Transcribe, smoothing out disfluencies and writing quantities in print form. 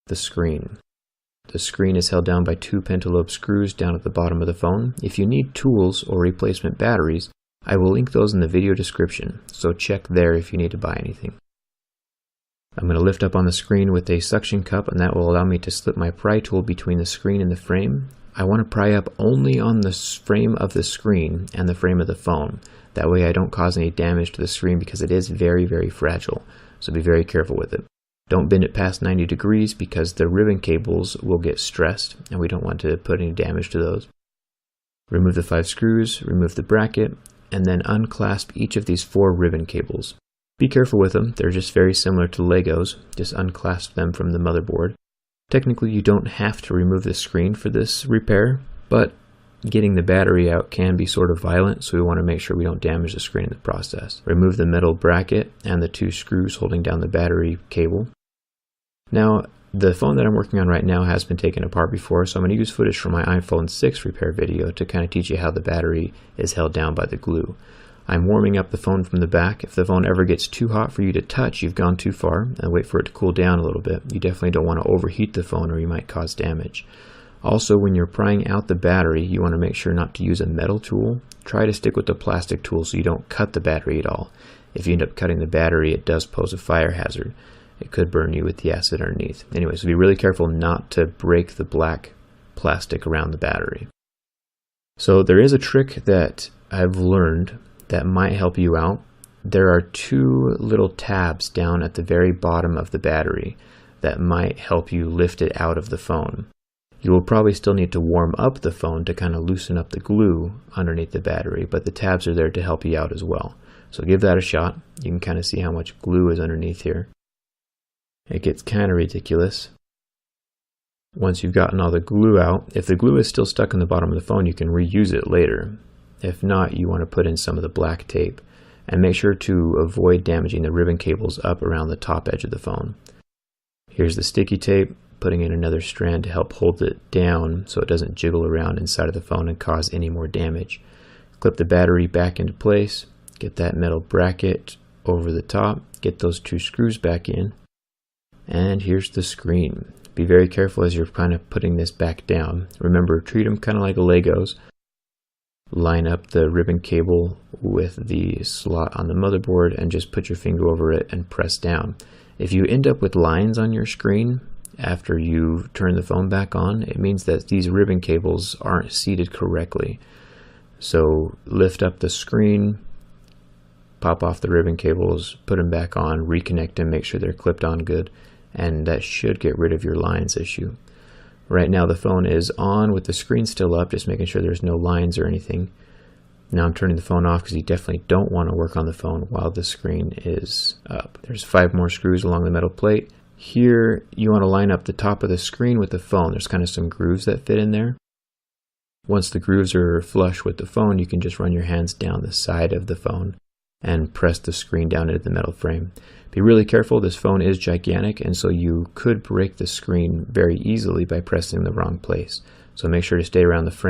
the screen. The screen is held down by two pentalobe screws down at the bottom of the phone. If you need tools or replacement batteries, I will link those in the video description, so check there if you need to buy anything. I'm going to lift up on the screen with a suction cup, and that will allow me to slip my pry tool between the screen and the frame. I want to pry up only on the frame of the screen and the frame of the phone. That way I don't cause any damage to the screen because it is very, very fragile, so be very careful with it. Don't bend it past 90 degrees because the ribbon cables will get stressed and we don't want to put any damage to those. Remove the 5 screws, remove the bracket, and then unclasp each of these 4 ribbon cables. Be careful with them, they're just very similar to Legos, just unclasp them from the motherboard. Technically you don't have to remove the screen for this repair, but getting the battery out can be sort of violent, so we want to make sure we don't damage the screen in the process. Remove the metal bracket and the 2 screws holding down the battery cable. Now, the phone that I'm working on right now has been taken apart before, so I'm going to use footage from my iPhone 6 repair video to kind of teach you how the battery is held down by the glue. I'm warming up the phone from the back. If the phone ever gets too hot for you to touch, you've gone too far, and wait for it to cool down a little bit. You definitely don't want to overheat the phone or you might cause damage. Also, when you're prying out the battery, you want to make sure not to use a metal tool. Try to stick with the plastic tool so you don't cut the battery at all. If you end up cutting the battery, it does pose a fire hazard. It could burn you with the acid underneath. Anyway, so be really careful not to break the black plastic around the battery. So there is a trick that I've learned that might help you out. There are 2 little tabs down at the very bottom of the battery that might help you lift it out of the phone. You will probably still need to warm up the phone to kind of loosen up the glue underneath the battery, but the tabs are there to help you out as well. So give that a shot. You can kind of see how much glue is underneath here. It gets kind of ridiculous. Once you've gotten all the glue out, if the glue is still stuck in the bottom of the phone, you can reuse it later. If not, you want to put in some of the black tape, and make sure to avoid damaging the ribbon cables up around the top edge of the phone. Here's the sticky tape, putting in another strand to help hold it down so it doesn't jiggle around inside of the phone and cause any more damage. Clip the battery back into place, get that metal bracket over the top, get those 2 screws back in, and here's the screen. Be very careful as you're kind of putting this back down. Remember, treat them kind of like Legos. Line up the ribbon cable with the slot on the motherboard and just put your finger over it and press down. If you end up with lines on your screen after you turn the phone back on, it means that these ribbon cables aren't seated correctly. So lift up the screen, pop off the ribbon cables, put them back on, reconnect them, make sure they're clipped on good, and that should get rid of your lines issue. Right now the phone is on with the screen still up, just making sure there's no lines or anything. Now I'm turning the phone off because you definitely don't want to work on the phone while the screen is up. There's 5 more screws along the metal plate. Here you want to line up the top of the screen with the phone. There's kind of some grooves that fit in there. Once the grooves are flush with the phone, you can just run your hands down the side of the phone and press the screen down into the metal frame. Be really careful, this phone is gigantic, and so you could break the screen very easily by pressing the wrong place. So make sure to stay around the frame.